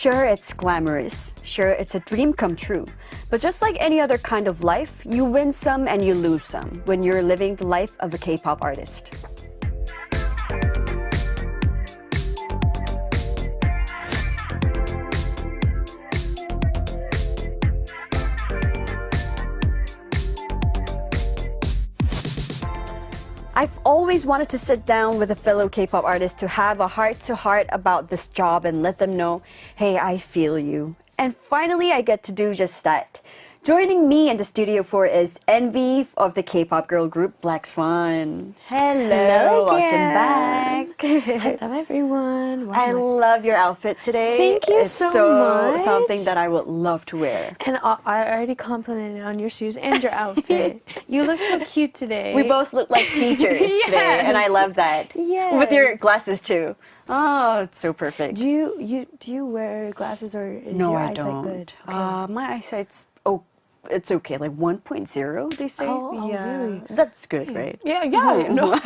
Sure, it's glamorous. Sure, it's a dream come true. But just like any other kind of life, you win some and you lose some when you're living the life of a K-pop artist. I've always wanted to sit down with a fellow K-pop artist to have a heart-to-heart about this job and let them know, hey, I feel you. And finally, I get to do just that. Joining me in the studio for is Nvee of the K-pop girl group Blackswan. Hello, welcome back. Hello, everyone. Wow. I love your outfit today. Thank you it's so much. Something that I would love to wear. And I already complimented on your shoes and your outfit. You look so cute today. We both look like teachers today, and I love that. Yes. With your glasses too. Oh, it's so perfect. Do you wear glasses or is No, your I eyesight don't. good? My eyesight's it's okay, like 1.0 they say. Oh, yeah, really? That's good, right? Yeah. No.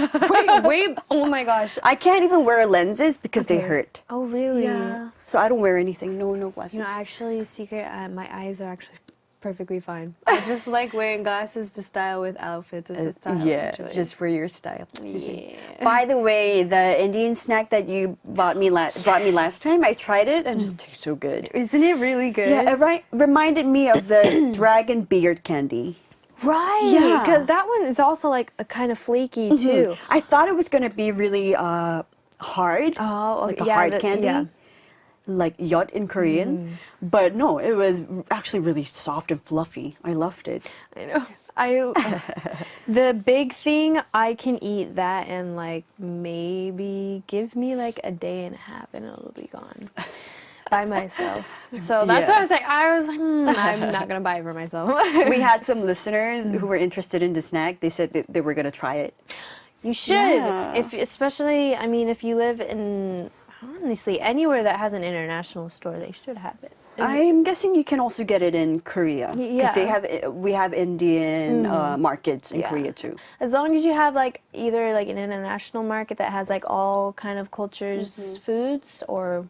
wait. Oh my gosh. I can't even wear lenses because they hurt. Oh, really? Yeah. So I don't wear anything. No glasses. You know, actually, secret, my eyes are actually perfectly fine. I just like wearing glasses to style with outfits. It's a style choice. Just for your style. Yeah. By the way, the Indian snack that you brought me last time, I tried it and it tastes so good. Isn't it really good? Yeah, it reminded me of the dragon beard candy. Right. Yeah. Because that one is also like a kind of flaky too. I thought it was gonna be really hard. Oh, like a yeah, hard candy. Yeah. Like yacht in Korean, but no, it was actually really soft and fluffy. I loved it. I know. The big thing, I can eat that and like maybe give me like a day and a half and it'll be gone by myself. So that's why I was like, I'm not gonna buy it for myself. We had some listeners who were interested in the snack. They said that they were gonna try it. You should, especially if you live in honestly anywhere that has an international store, they should have it. I'm guessing you can also get it in Korea because we have Indian markets in Korea too. As long as you have like either like an international market that has like all kind of cultures, foods, or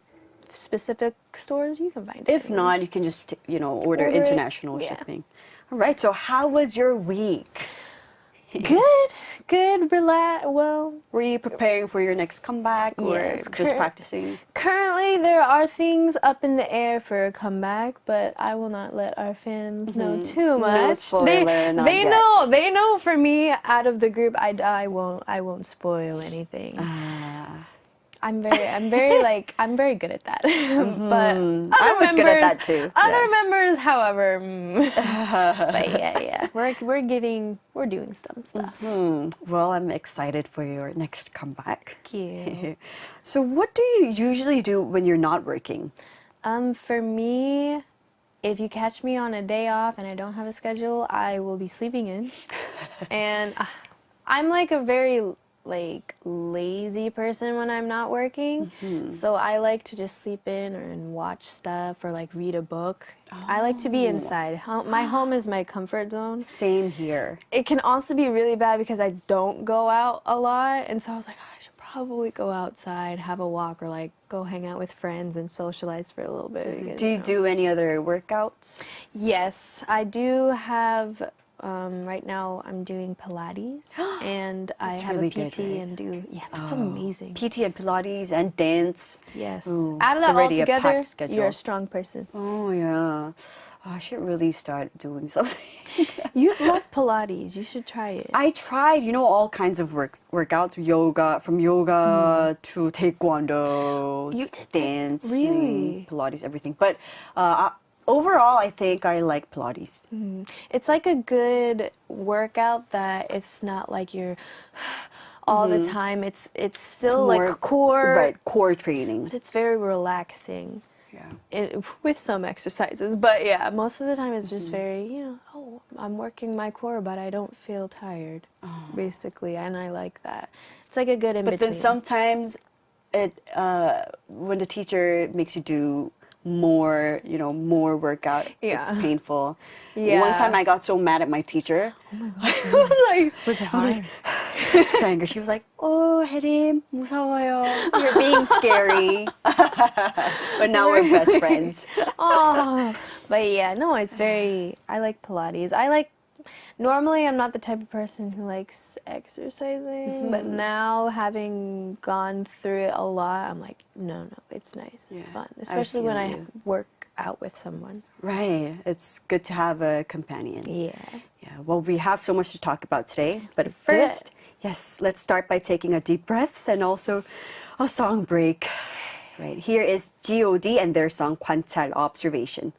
specific stores, you can find it. If not, you can just order international shipping. All right. So how was your week? Good, relax. Well, were you preparing for your next comeback or just practicing? Currently, there are things up in the air for a comeback, but I will not let our fans know too much. No spoiler, They know. For me, out of the group, I won't spoil anything. I'm very good at that. But I was good at that too. Other members, however, but yeah, we're doing some stuff. Well, I'm excited for your next comeback. Thank you. So, what do you usually do when you're not working? For me, if you catch me on a day off and I don't have a schedule, I will be sleeping in, and I'm like a very lazy person when I'm not working. So I like to just sleep in and watch stuff or like read a book. I like to be inside. My home is my comfort zone. Same here. It can also be really bad because I don't go out a lot, and so I was like, I should probably go outside, have a walk, or like go hang out with friends and socialize for a little bit. Because, do you do any other workouts? Yes, I do have. Right now I'm doing Pilates and I have really a PT good, right? and that's amazing. PT and Pilates and dance. Yes. Ooh, Add it's it all already a together, packed schedule. you're a strong person. Oh yeah. I should really start doing something. You love Pilates. You should try it. I tried, all kinds of workouts, from yoga to taekwondo, You did dance, really? Pilates, everything. But overall, I think I like Pilates. It's like a good workout that it's not like you're all the time. It's still more, like core, core training. but it's very relaxing. Yeah. With some exercises, but yeah, most of the time it's just very, I'm working my core, but I don't feel tired, basically, and I like that. It's like a good in between. But then sometimes when the teacher makes you do more workout, it's painful. Yeah. One time I got so mad at my teacher. Oh my God. Was it hard? So angry. She was like, "Oh, Hyerim, 무서워요. You're being scary. But now we're best friends. Oh, but yeah, no, it's very. I like Pilates. Normally, I'm not the type of person who likes exercising, but now having gone through it a lot, I'm like, no, it's nice. It's Yeah, fun, I especially when feel I you. work out with someone. Right. It's good to have a companion. Yeah. Yeah. Well, we have so much to talk about today. But do it. first, yes, let's start by taking a deep breath and also a song break. Right. Here is G.O.D. and their song 관찰 Observation.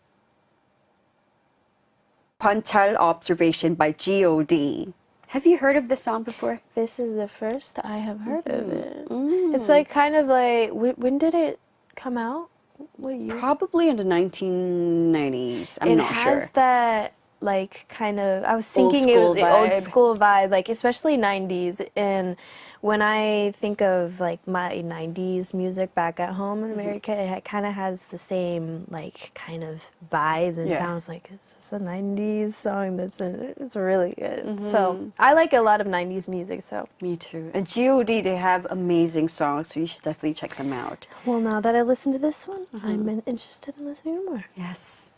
관찰 Observation by G.O.D. Have you heard of this song before? This is the first I have heard of it. It's like kind of like when did it come out? What year? Probably in the 1990s. I'm It not has sure. that like kind of. I was Old thinking it was school the old vibe. school vibe, like especially 90s. And when I think of like my 90s music back at home in America, it kind of has the same like kind of vibes and Yeah. sounds like is this a 90s song that's in it? It's really good. So I like a lot of 90s music. So Me too. And G.O.D. they have amazing songs, so you should definitely check them out. well, now that I listened to this one, I'm interested in listening to more. Yes.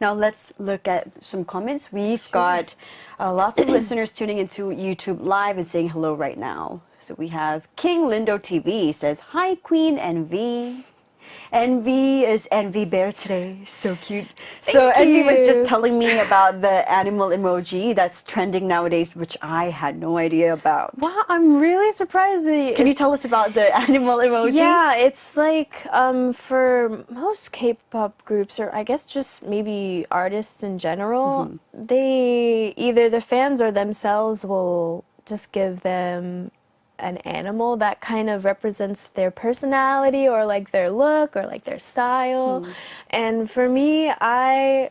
Now let's look at some comments. We've got lots of listeners tuning into YouTube Live and saying hello right now. So we have King Lindo TV says, "Hi Queen Nvee." Nvee is Nvee Bear today. So cute. So Thank Nvee was just you. telling me about the animal emoji that's trending nowadays, which I had no idea about. Wow, I'm really surprised that Can you tell us about the animal emoji? Yeah, it's like for most K-pop groups, or I guess just maybe artists in general, they either the fans or themselves will just give them an animal that kind of represents their personality or like their look or like their style. And for me, I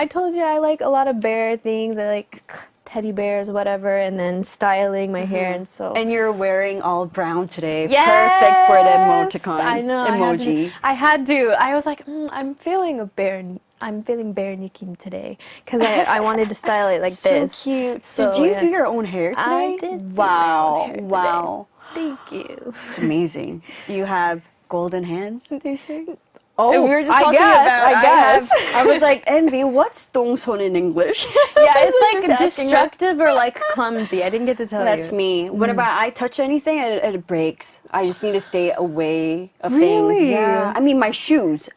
told you I like a lot of bear things. I like teddy bears, whatever, and then styling my hair, and so. And you're wearing all brown today. Yes! Perfect for the emoticon. I know. Emoji. I had to. I was like, I'm feeling a bear. I'm feeling bear Nikim today because I wanted to style it like So this. cute. So, did you yeah. do your own hair today? I did. Wow. Do my own hair Wow. today. Thank you. It's amazing. You have golden hands, they say. Oh, And we were just I talking guess, about. I guess. I was like, Nvee, what's 동손 in English? Yeah, it's like Just asking her. destructive or like clumsy. I didn't get to tell you. That's me. Whenever I touch anything, it breaks. I just need to stay away of things. Really? Yeah. I mean, my shoes.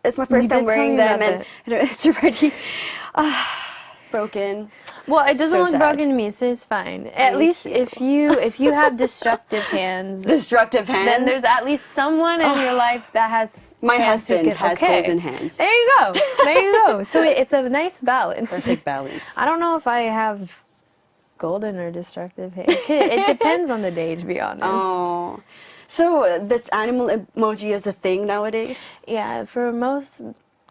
It's my first You time did tell wearing me them, about and it's already broken. Well, it doesn't So look sad. broken to me, so it's fine. At Thank least you. if you have destructive hands, Destructive hands. then there's at least someone in your life that has My hands who husband can- has okay. golden hands. There you go. There you go. So it's a nice balance. Perfect balance. I don't know if I have golden or destructive hair. It depends on the day, to be honest. Oh. So this animal emoji is a thing nowadays? Yeah, for most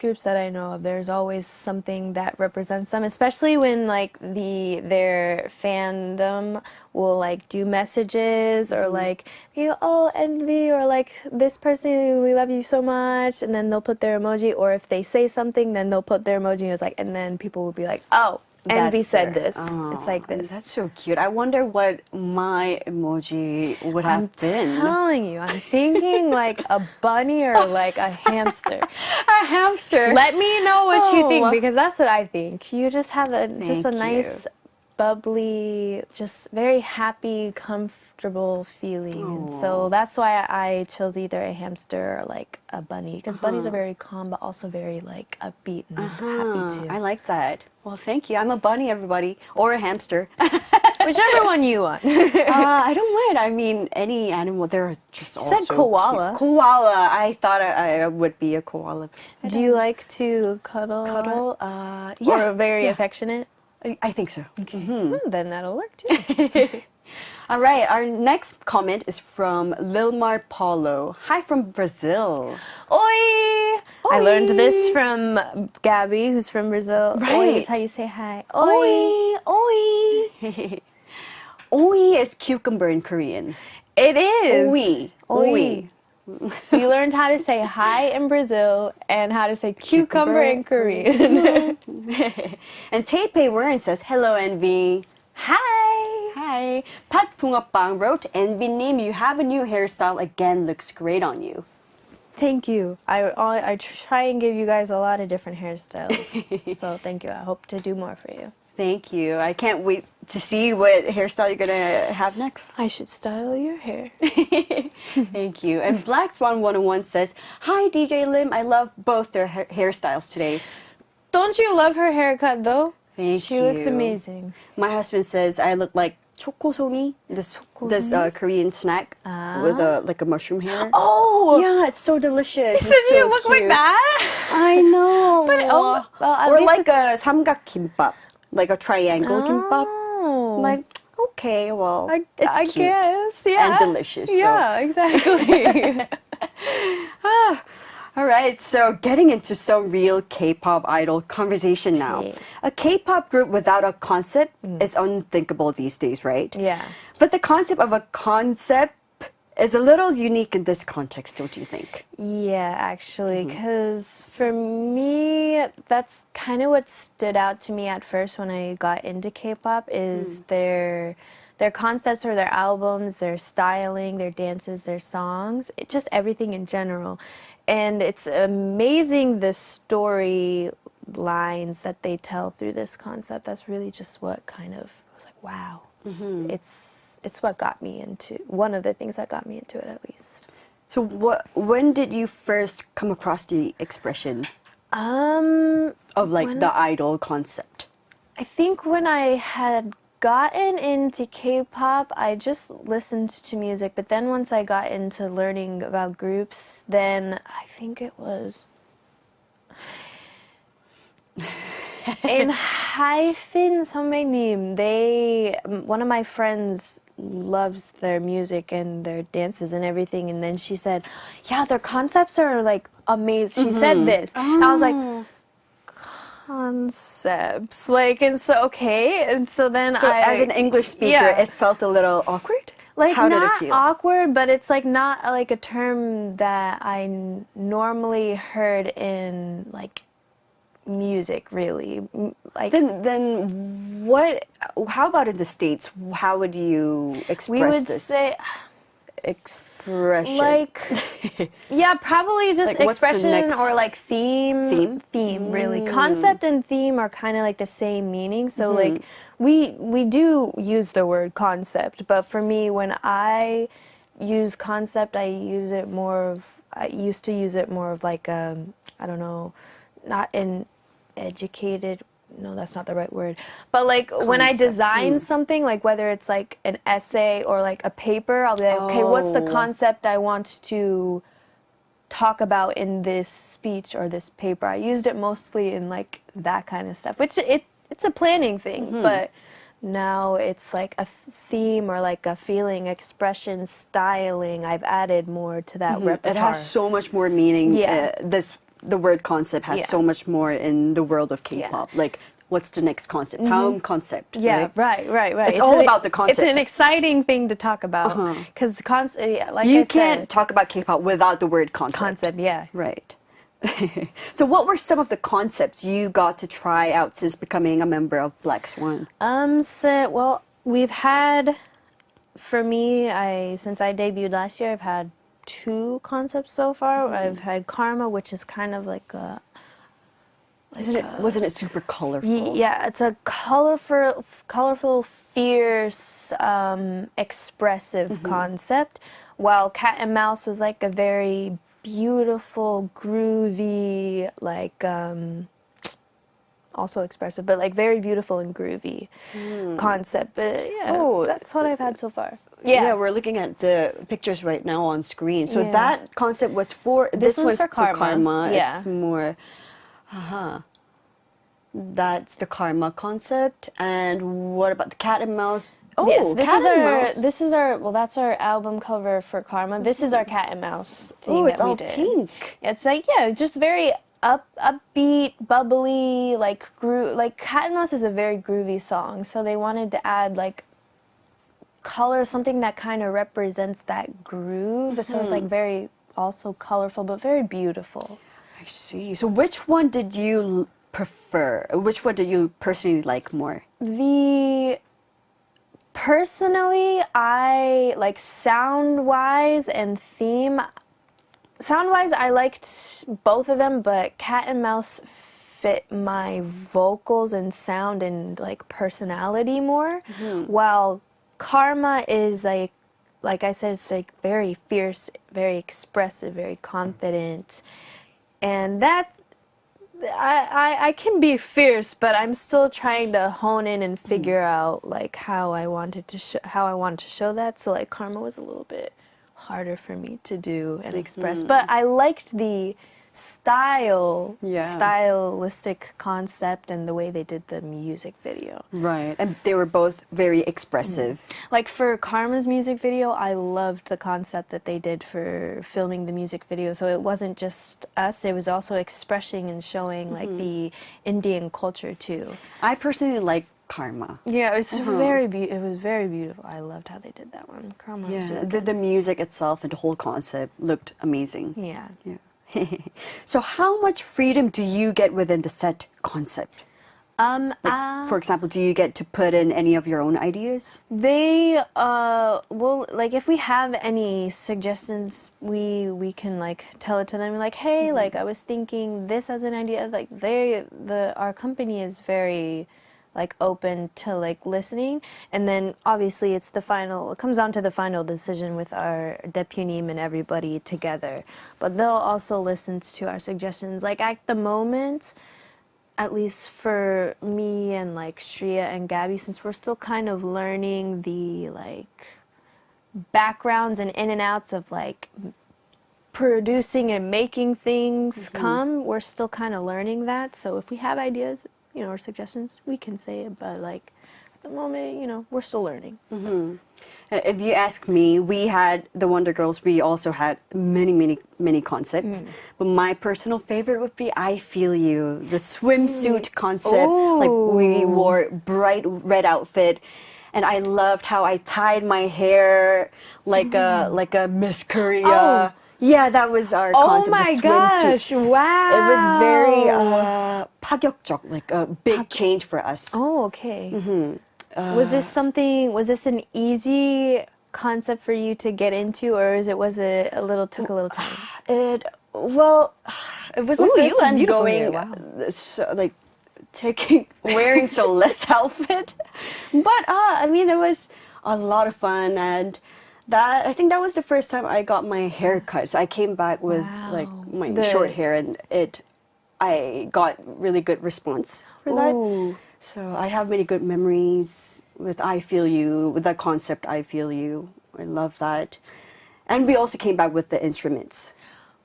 groups that I know of, there's always something that represents them, especially when like their fandom will like do messages or like oh Nvee or like this person, we love you so much, and then they'll put their emoji, or if they say something then they'll put their emoji and it's like, and then people will be like, oh, Nvee That's said their- this. Oh, It's like this. That's so cute. I wonder what my emoji would have been. Telling you, I'm thinking like a bunny or like a hamster. A hamster. Let me know what you Oh. think, because that's what I think. You just have just a Thank nice, bubbly, just very happy, comfortable feeling. And so that's why I chose either a hamster or like a bunny, because bunnies are very calm but also very like upbeat and happy too. I like that. Well, thank you. I'm a bunny, everybody, or a hamster. Whichever one you want. I don't mind. I mean, any animal. They're just all said so koala. cute. Koala. I thought I would be a koala. Do you like to cuddle? Cuddle? Or Yeah. very affectionate? I think so. Then that'll work too. All right. Our next comment is from Lilmar Paulo. Hi from Brazil. Oi! I learned this from Gabby, who's from Brazil. Oi Right. is how you say hi. Oi, oi. Oi is cucumber in Korean. It is. Oi. Oi. We learned how to say hi in Brazil and how to say cucumber in Korean. And Taipei Warren says, hello, Nvee. Hi. Hi. Hi. Pat Pungapang wrote, Nvee, you have a new hairstyle again. Looks great on you. Thank you. I try and give you guys a lot of different hairstyles. So thank you. I hope to do more for you. Thank you. I can't wait to see what hairstyle you're going to have next. I should style your hair. Thank you. And Blackswan 101 says, Hi, DJ Lim. I love both their hairstyles today. Don't you love her haircut though? Thank she you. looks amazing. My husband says I look like chokosongi, this Korean snack with like a mushroom hair. Oh! Yeah, it's so delicious. He said you look like that? I know. But well, at or least like a it's... samgak kimbap, like a triangle kimbap. Like, okay, well, it's I cute guess, yeah. and delicious. Yeah, exactly. All right, so getting into some real K-pop idol conversation now. Okay. A K-pop group without a concept is unthinkable these days, right? Yeah. But the concept of a concept is a little unique in this context, don't you think? Yeah, actually, because for me, that's kind of what stood out to me at first when I got into K-pop is their concepts or their albums, their styling, their dances, their songs, just everything in general. And it's amazing the story lines that they tell through this concept. That's really just what kind of I was like, wow. It's what got me into, one of the things that got me into it at least. So when did you first come across the expression of like the idol concept? I think when I had gotten into K-pop, I just listened to music, but then once I got into learning about groups, then I think it was in Hyphen 선배님, one of my friends loves their music and their dances and everything, and then she said, yeah, their concepts are like amazing. She said this. And I was like, concepts, like, and so okay, and so then So as an English speaker, it felt a little awkward? Like, how did it not feel? awkward, but it's like not like a term that I normally heard in like music, really. Like Then what? How about in the States? How would you express we would this say, expression? like, yeah, probably just Like, what's the expression next- or like theme. Theme, really. Concept and theme are kind of like the same meaning. So like we do use the word concept, but for me, when I use concept, I used to use it more of like I don't know, not an educated. No, that's not the right word. But like when I design something, like whether it's like an essay or like a paper, I'll be like, okay, what's the concept I want to talk about in this speech or this paper? I used it mostly in like that kind of stuff, which it's a planning thing, but now it's like a theme or like a feeling, expression, styling. I've added more to that repertoire. It has so much more meaning. Yeah. The word concept has so much more in the world of K-pop. Like, what's the next concept? Poem concept. Yeah, right. It's all about the concept. It's an exciting thing to talk about because like You I can't said, talk about K-pop without the word concept. concept. Yeah. Right. So what were some of the concepts you got to try out since becoming a member of Blackswan? Well, we've had, for me, since I debuted last year, I've had 2 concepts so far. I've had Karma, which is kind of like a Wasn't it super colorful? yeah, it's a colorful, fierce, expressive concept. While Cat and Mouse was like a very beautiful, groovy, like also expressive, but like very beautiful and groovy concept. But yeah, that's what I've had so far. Yeah, we're looking at the pictures right now on screen. So Yeah. that concept was for This one's was for Karma. Yeah. It's more, that's the Karma concept. And what about the Cat and Mouse? Oh, Yes, Cat and Mouse. well, that's our album cover for Karma. This is our Cat and Mouse thing Oh, that it's we all did. pink. It's like, yeah, just very upbeat, bubbly, like like Cat and Mouse is a very groovy song, so they wanted to add like color, something that kind of represents that groove. So it's like very also colorful, but very beautiful. I see. So which one did you prefer? Which one did you personally like more? The Personally, I like sound-wise and theme. Sound-wise, I liked both of them, but Cat and Mouse fit my vocals and sound and like personality more, while Karma is like I said, it's like very fierce, very expressive, very confident, and that's I can be fierce, but I'm still trying to hone in and figure out like how I wanted to show that. So like Karma was a little bit harder for me to do and express, but I liked the stylistic concept and the way they did the music video. Right, and they were both very expressive. Like for Karma's music video, I loved the concept that they did for filming the music video. So it wasn't just us, it was also expressing and showing like the Indian culture too. I personally like Karma. Yeah, it's it was very beautiful. I loved how they did that one. Karma was Yeah, really the music itself and the whole concept looked amazing. yeah. Yeah. So how much freedom do you get within the set concept? For example, do you get to put in any of your own ideas? They will, like, if we have any suggestions, we can like tell it to them, like, hey, like I was thinking this as an idea. Like our company is very like open to like listening, and then obviously it comes down to the final decision with our depunim and everybody together, but they'll also listen to our suggestions. Like at the moment, at least for me and like Shreya and Gabby, since we're still kind of learning the like backgrounds and in and outs of like producing and making things we're still kind of learning that. So if we have ideas, you know, or suggestions, we can say it, but like at the moment, you know, we're still learning. If you ask me, we had the Wonder Girls, we also had many concepts. But my personal favorite would be I Feel You, the swimsuit concept. Like we wore bright red outfit, and I loved how I tied my hair like a Miss Korea. Yeah, that was our concept. Oh my the swimsuit. gosh, wow. It was very 파격적, like a big change for us. Oh, okay. Was this an easy concept for you to get into, or was it took a little time? It was my first time going, like wearing so less outfit. But I mean, it was a lot of fun, and I think that was the first time I got my hair cut. So I came back with like my short hair, and I got really good response for that. So I have many good memories with I Feel You, with that concept I Feel You. I love that. And we also came back with the instruments.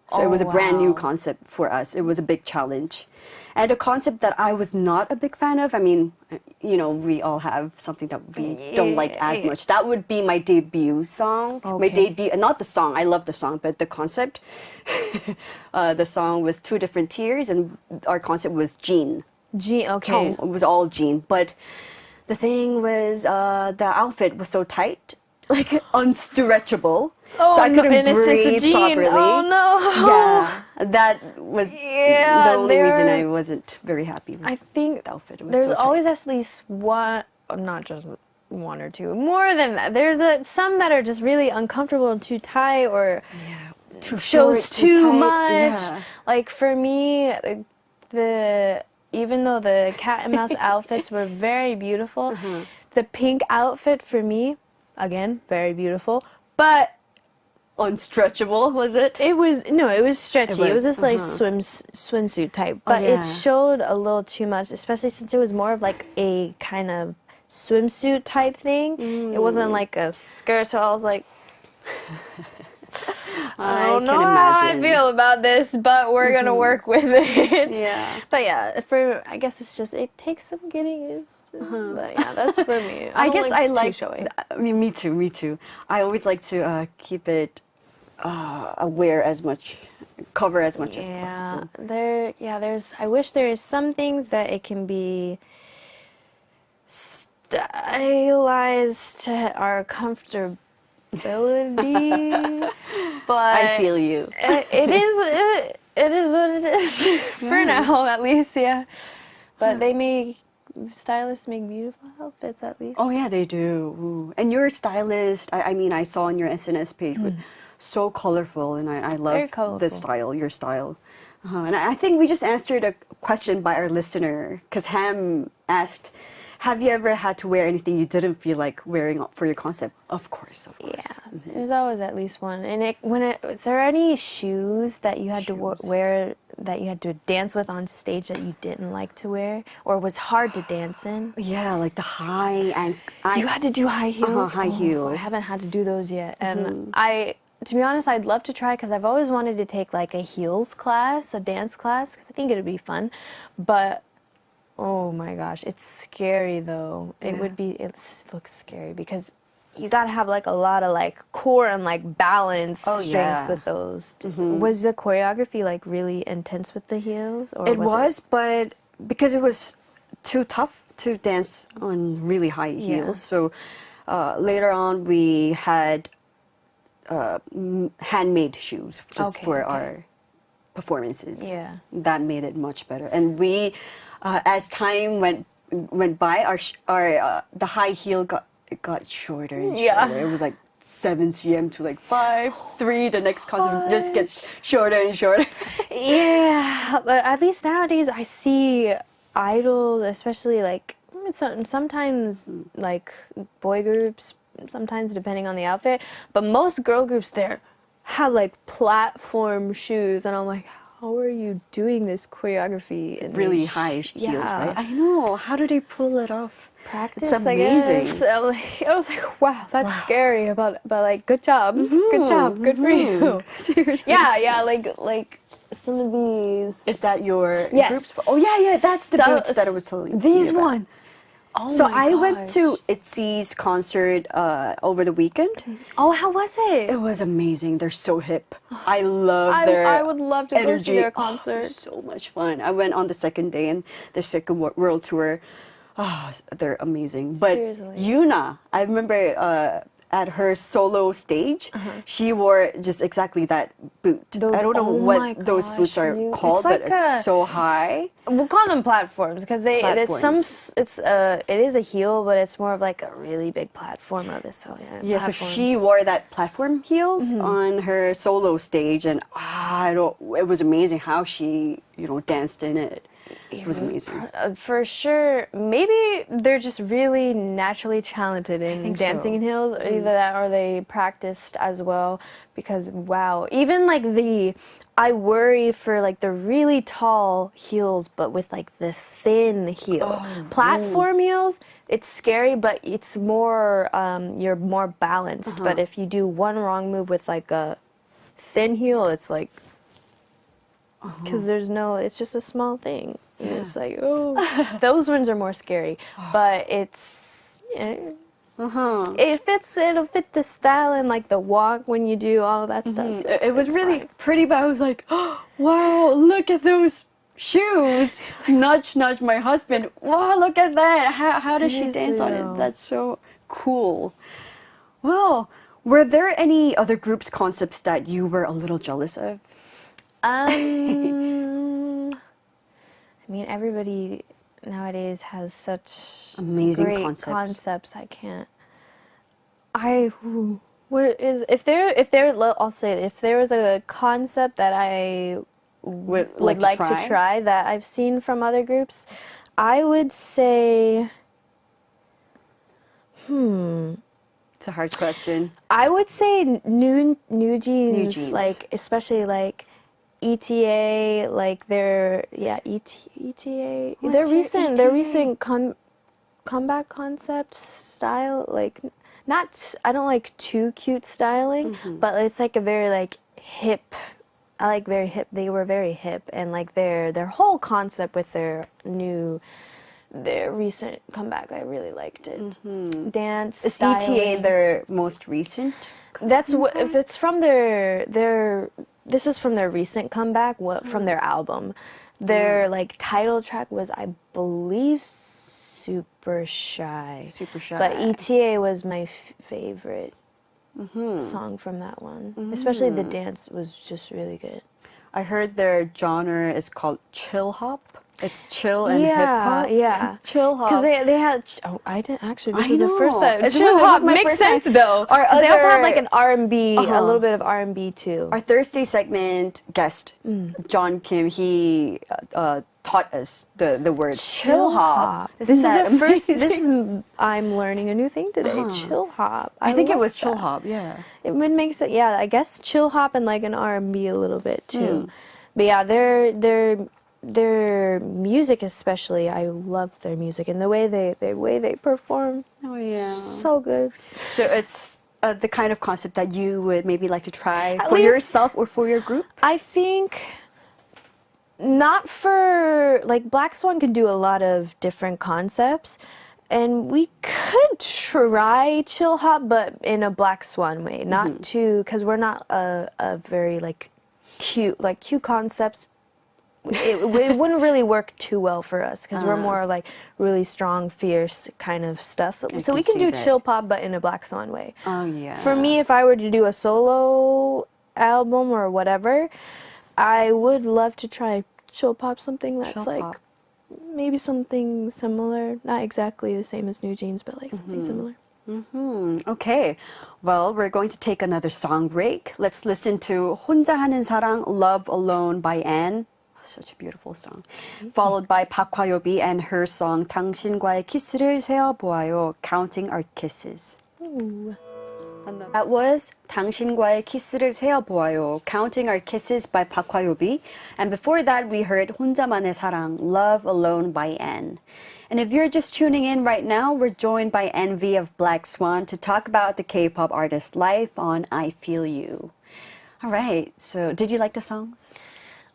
So it was a brand new concept for us. It was a big challenge. And a concept that I was not a big fan of, I mean, you know, we all have something that we don't like as much. That would be my debut song. My debut, not the song, I love the song, but the concept. The song was Two Different Tears, and our concept was Jean. Jean, okay. It was all Jean. But the thing was, the outfit was so tight, like unstretchable. So I couldn't breathe properly. Oh no! Yeah, that was the only reason I wasn't very happy with I think the outfit. It was there's so tight. always at least one, not just one or two, more than that. There's some that are just really uncomfortable and too tight, or too shows short, too tight. much. Yeah. Like for me, even though the cat and mouse outfits were very beautiful, the pink outfit for me, again, very beautiful, but Unstretchable, was it? it was stretchy. It was just like swimsuit type, but it showed a little too much, especially since it was more of like a kind of swimsuit type thing. It wasn't like a skirt, so I was like, I don't know how I feel about this, but we're gonna work with it. Yeah. But yeah, I guess it takes some getting used to. But yeah, that's for me. I guess I like like. showing. I mean, me too. I always like to keep it cover as much as possible. I wish there is some things that it can be stylized to our comfortability, but I feel you. It is what it is for now, at least. Yeah, but they may stylists make beautiful outfits at least. Oh yeah, they do. Ooh. And your stylist, I mean, I saw on your SNS page, with so colorful, and I love Very the colorful. style, your style. And I think we just answered a question by our listener, because Ham asked, have you ever had to wear anything you didn't feel like wearing for your concept? Of course, of course. Yeah, there's always at least one. And is there any shoes that you had to wear that you had to dance with on stage that you didn't like to wear or was hard to dance in? Yeah, like the high and You had to do high heels? high heels. I haven't had to do those yet. And to be honest, I'd love to try because I've always wanted to take like a heels class, a dance class, because I think it would be fun. But oh my gosh, it's scary though. Yeah. It looks scary because you gotta have like a lot of like core and like balance strength with those. Was the choreography like really intense with the heels? Or It was, but because it was too tough to dance on really high heels, so later on we had handmade shoes just for our performances. Yeah. That made it much better. And we, as time went by, the high heel got shorter and shorter. It was like 7 cm to like 5, 3. The next concert just gets shorter and shorter. Yeah, but at least nowadays I see idols, especially like sometimes like boy groups, sometimes depending on the outfit, but most girl groups there have like platform shoes, and I'm like, how are you doing this choreography in Really these high heels, yeah. right? I know. How do they pull it off? Practice, It's amazing. I guess. I was like, wow, that's scary, but like, good job, good job, good for you. Seriously. Yeah, like some of these. Is that your Yes. groups? Oh yeah, that's the boots that I was telling you These about. ones. Oh So my I went gosh. to ITZY's concert over the weekend. Oh, how was it? It was amazing. They're so hip. I love their I would love to go energy. to their Oh, concert. so much fun. I went on the second day and their second world tour. Oh, they're amazing. But Seriously. Yuna, I remember at her solo stage, she wore just exactly that boot. I don't know oh my what those boots gosh, are you- called, it's like but it's so high. We'll call them platforms because it is a heel, but it's more of like a really big platform of it. So Yeah, so platform. she wore that platform heels on her solo stage, and it was amazing how she, danced in it. It was amazing. For sure, maybe they're just really naturally talented in think dancing so. in heels. Either that or they practiced as well. Because wow, even like I worry for like the really tall heels, but with like the thin heel. Platform heels, it's scary, but it's more you're more balanced. But if you do one wrong move with like a thin heel, it's like. Because it's just a small thing. And it's like, those ones are more scary. But it's, it'll fit the style and like the walk when you do all of that stuff. So It was it's really fine. pretty, but I was like, wow, look at those shoes. Nudge my husband. Wow, look at that. How does she dance on Seriously. it? That's so cool. Well, were there any other groups' concepts that you were a little jealous of? I mean, everybody nowadays has such Amazing great concepts. I can't. I'll say if there was a concept that I would like to try that I've seen from other groups, I would say, It's a hard question. I would say new jeans, jeans. like especially like ETA, like ETA. What's your Their ETA? recent comeback concept style, like I don't like too cute styling, but it's like a very like hip. I like very hip. They were very hip, and like their whole concept with their recent comeback, I really liked it. Dance Is styling. ETA their most recent? That's from their. This was from their recent comeback. From their album, their like title track was, I believe, Super Shy. Super Shy. But ETA was my favorite song from that one. Especially the dance was just really good. I heard their genre is called chill hop. It's chill and Yeah, hip hop. yeah. Chill hop. Because they had. Oh, I didn't actually. This I is the first know. time. It's Chill really- hop this is my makes first time. sense though. Our 'Cause they also have other- like an R&B, a Uh-huh. little bit of R&B too. Our Thursday segment guest, John Kim, he taught us the word chill hop. This is Isn't that the first. amazing? This is. I'm learning a new thing today. Chill hop. I think it love was chill that. hop. Yeah. It would make sense. Yeah, I guess chill hop and like an R&B a little bit Hmm. too. But yeah, their music especially, I love their music and the way they perform. Oh yeah. So good. So it's the kind of concept that you would maybe like to try At for least- yourself or for your group. I think not for like Black Swan could do a lot of different concepts, and we could try chill hop, but in a Black Swan way, not too, because we're not a very like cute concepts. It wouldn't really work too well for us because we're more like really strong, fierce kind of stuff. So we can see do that. chill pop, but in a Black Swan way. Oh yeah. For me, if I were to do a solo album or whatever, I would love to try chill pop, something that's Chill like pop. maybe something similar, not exactly the same as New Jeans, but like something similar. Okay. Well, we're going to take another song break. Let's listen to 혼자 하는 사랑, Love Alone by Anne. Such a beautiful song. Followed by 박화요비 and her song 당신과의 키스를 세어보아요, Counting Our Kisses. Ooh. That was 당신과의 키스를 세어보아요, Counting Our Kisses by 박화요비. And before that, we heard 혼자만의 사랑, Love Alone by Anne. And if you're just tuning in right now, we're joined by Nvee of Black Swan to talk about the K-pop artist's life on I Feel You. All right, so did you like the songs?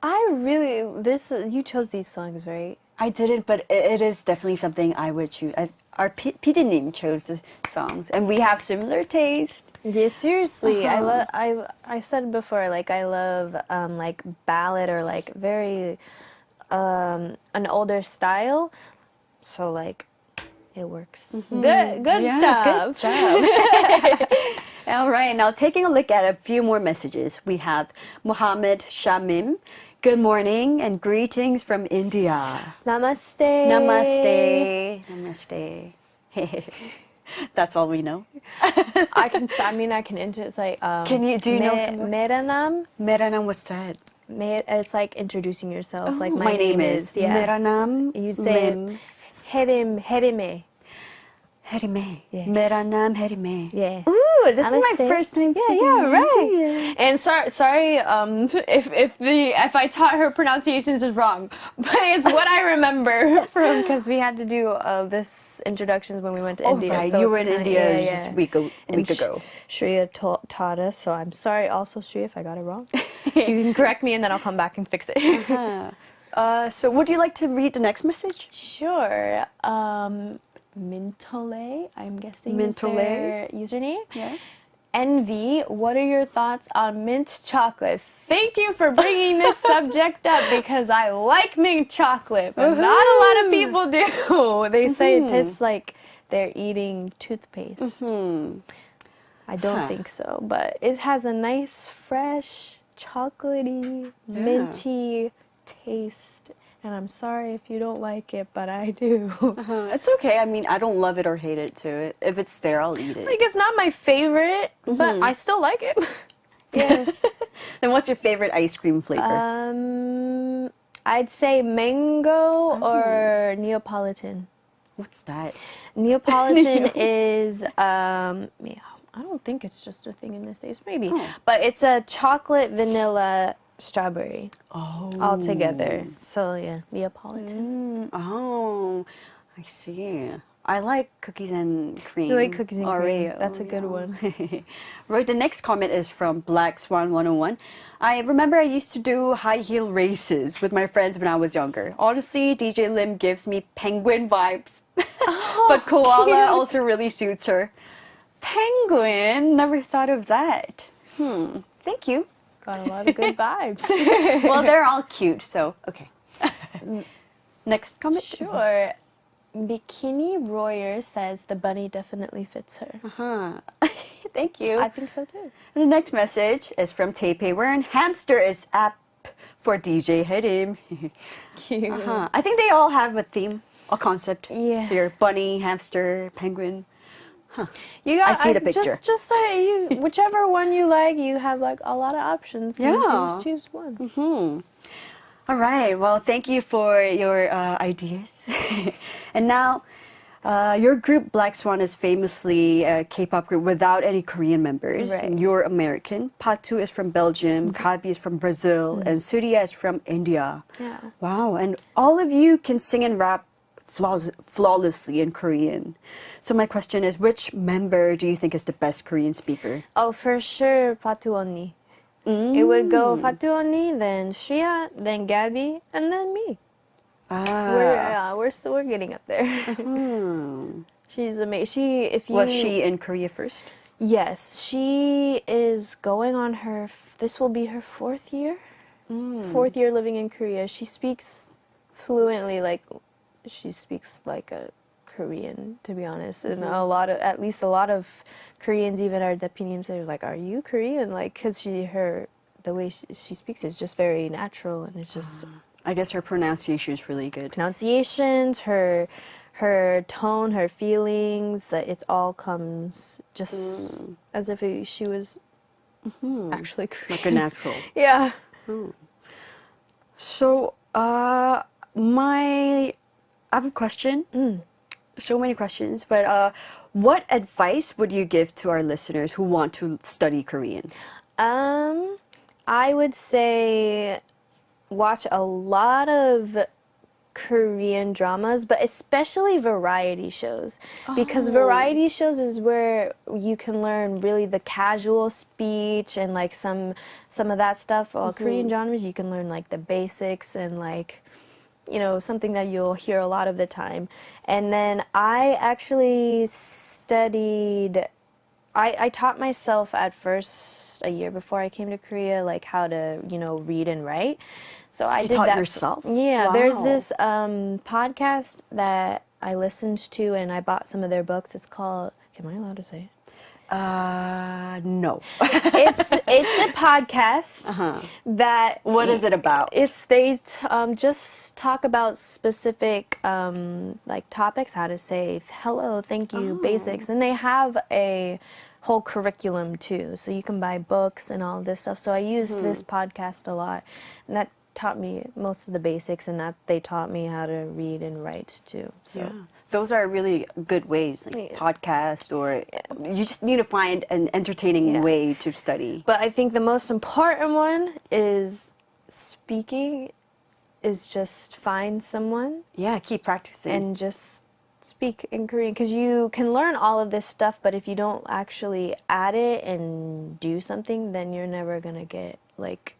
You chose these songs, right? I didn't, but it is definitely something I would choose. Our PD님 chose the songs, and we have similar taste. Yeah, seriously. I said before, like I love like ballad or like very an older style. So like it works. Good job. Good job. All right, now taking a look at a few more messages. We have Mohammed Shamim. Good morning and greetings from India. Namaste. Namaste. Namaste. That's all we know. I can it's like Do you know some more? Mera naam. Mera naam, what's that? It's like introducing yourself. Like My name is yeah. Mera naam You say Lim Herime. Herime. Yeah. Mera naam Herime. Yes. Ooh, this is my Namaste. first time speaking Yeah, right. Indian. And sorry, if I taught her pronunciations is wrong, but it's what I remember from because we had to do this introductions when we went to Oh, India. right. So You were it's in kinda- India yeah, just yeah. a week And ago. Shreya taught us, so I'm sorry also, Shreya, if I got it wrong. You can correct me and then I'll come back and fix it. So would you like to read the next message? Sure. Mintole, I'm guessing Mintole. is their username. Yeah. Nvee, what are your thoughts on mint chocolate? Thank you for bringing this subject up because I like mint chocolate, but not a lot of people do. They say it tastes like they're eating toothpaste. I don't think so, but it has a nice, fresh, chocolatey, minty taste. And I'm sorry if you don't like it, but I do. It's okay. I mean, I don't love it or hate it too. If it's there, I'll eat it. Like, it's not my favorite, but I still like it. Yeah. Then what's your favorite ice cream flavor? I'd say mango or Neapolitan. What's that? Neapolitan is, yeah, I don't think it's just a thing in the States, maybe. But it's a chocolate, vanilla, strawberry all together. So, yeah, Neapolitan. Oh, I see. I like cookies and cream. You like cookies and cream. Oreo. That's a good one. Right, the next comment is from Black Swan 101. I remember I used to do high heel races with my friends when I was younger. Honestly, DJ Lim gives me penguin vibes. But koala cute. also really suits her. Penguin? Never thought of that. Thank you. Got a lot of good vibes. Well, they're all cute, so okay. Next comment. Sure. Bikini Royer says the bunny definitely fits her. Thank you. I think so too. The next message is from Taipei Wern. Hamster is apt for DJ Hyerim. Cute. I think they all have a theme, a concept. Yeah. Here, bunny, hamster, penguin. You got. I see the picture. Just say you whichever one you like. You have like a lot of options. You Yeah. just choose one. All right. Well, thank you for your ideas. And now, your group Blackswan is famously a K-pop group without any Korean members. Right. You're American. Patu is from Belgium. Kabi is from Brazil. And Surya is from India. Yeah. Wow. And all of you can sing and rap flawlessly in Korean. So my question is, which member do you think is the best Korean speaker? Oh, for sure, Patu 언니. It would go Patu 언니, then Shia, then Gabby, and then me. We're getting up there. She's amazing. Was she in Korea first? Yes, she is going on this will be her 4th year. 4th year living in Korea. She speaks fluently, she speaks like a Korean, to be honest. And at least a lot of Koreans even are the opinions. They're like, "Are you Korean?" Like, because the way she speaks is just very natural, and it's just. I guess her pronunciation is really good. Pronunciations, her tone, her feelings, that it all comes just as if she was actually Korean. Like a natural. Yeah. So, I have a question. So many questions, but what advice would you give to our listeners who want to study Korean? I would say watch a lot of Korean dramas, but especially variety shows, because variety shows is where you can learn really the casual speech and like some of that stuff. While Korean dramas, you can learn like the basics and like, something that you'll hear a lot of the time. And then I actually studied. I taught myself at first a year before I came to Korea, like how to read and write. So I did taught that yourself? Yeah, Wow. there's this podcast that I listened to, and I bought some of their books. It's called. Am I allowed to say it? No. It's a podcast that. What is it about? They just talk about specific like topics, how to say hello, thank you, basics, and they have a whole curriculum too. So you can buy books and all this stuff. So I used this podcast a lot, and that taught me most of the basics, and that they taught me how to read and write too. So. Those are really good ways, like podcast, or you just need to find an entertaining way to study. But I think the most important one is speaking, is just find someone. Yeah, keep practicing. And just speak in Korean, because you can learn all of this stuff, but if you don't actually add it and do something, then you're never going to get like...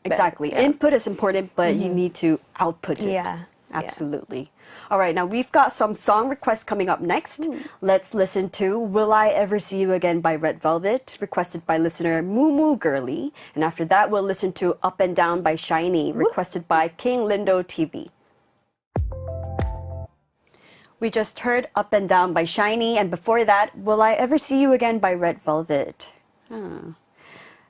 Exactly. Yeah. Input is important, but you need to output it. Yeah. Absolutely. All right, now we've got some song requests coming up next. Let's listen to Will I Ever See You Again by Red Velvet, requested by listener Moo Moo Girly. And after that, we'll listen to Up and Down by Shiny, requested by King Lindo TV. We just heard Up and Down by Shiny, and before that, Will I Ever See You Again by Red Velvet.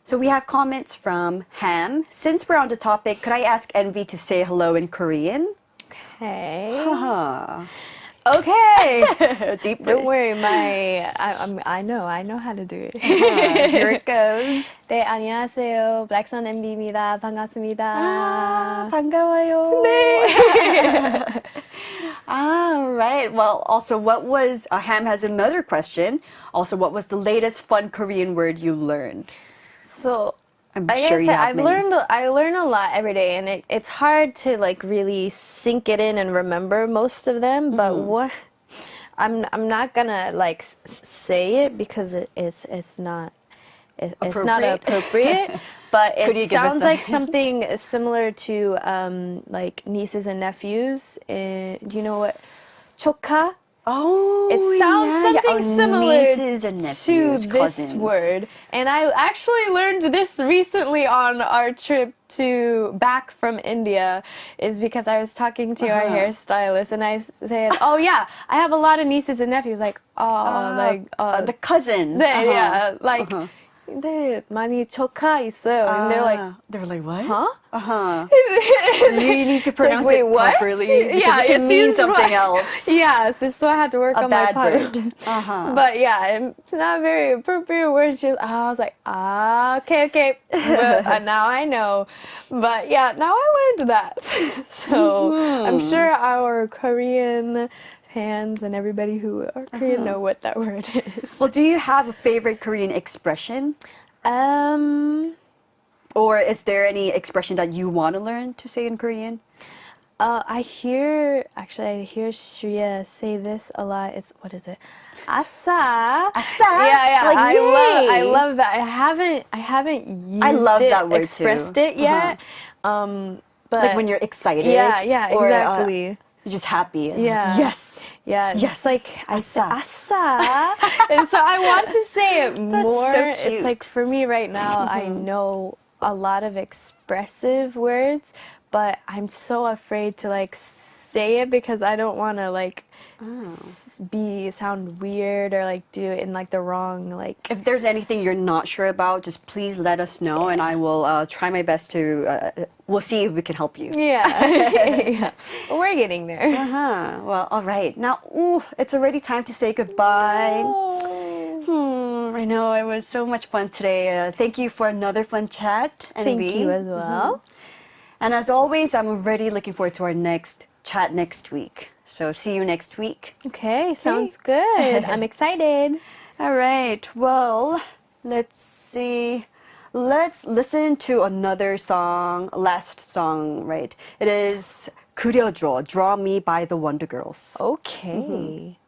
So we have comments from Ham. Since we're on the topic, could I ask Nvee to say hello in Korean? Okay. Haha. Okay. Deep Don't worry, I know how to do it. Here it goes. 네, 안녕하세요. Blackswan Nvee입니다. 반갑습니다. 반가워요. 네. All right. Well, also, Ham has another question. Also, what was the latest fun Korean word you learned? So, I'm like sure I you said, have many. I learn a lot every day, and it's hard to like really sink it in and remember most of them. But I'm not gonna like say it because it's not appropriate. But it sounds like something similar to like nieces and nephews. Do you know what choka? Oh, It sounds something similar nieces and nephews, to cousins. this word. And I actually learned this recently on our trip back from India, is because I was talking to our hairstylist, and I said, "Oh yeah, I have a lot of nieces and nephews." Like, the cousin. yeah, like 네, 많이 조카 있어요. And they're like, what? huh? Uh-huh. You need to pronounce wait, it what? properly. Because Yeah, it it means seems something like- else. Yeah, this is why I had to work A on my bad part. word. Uh-huh. But yeah, it's not very appropriate word. I was like, okay. But, now I know. But yeah, now I learned that. So I'm sure our Korean fans and everybody who are Korean know what that word is. Well, do you have a favorite Korean expression? Or is there any expression that you want to learn to say in Korean? I hear Shreya say this a lot. What is it? Asa. Asa? Yeah. Like, I yay. love that. I haven't used love it, that word expressed too. it yet. But Like when you're excited? yeah, or, exactly. you're just happy. Yeah. Yes. Yeah, Yes. it's like I said Asa. asa. And so I want to say it more. so cute. It's like for me right now, I know a lot of expressive words, but I'm so afraid to like say it because I don't want to like sound weird or like do it in like the wrong like. If there's anything you're not sure about, just please let us know, and I will try my best to. We'll see if we can help you. Yeah. Yeah. We're getting there. Uh-huh. Well, all right. Now, it's already time to say goodbye. I know it was so much fun today. Thank you for another fun chat. Thank Nvee. you as well. And as always, I'm already looking forward to our next chat next week. So see you next week. Okay, sounds good. I'm excited. All right. Well, let's see. Let's listen to another song, last song, right? It is 그려줘, Draw Me by the Wondergirls. Okay.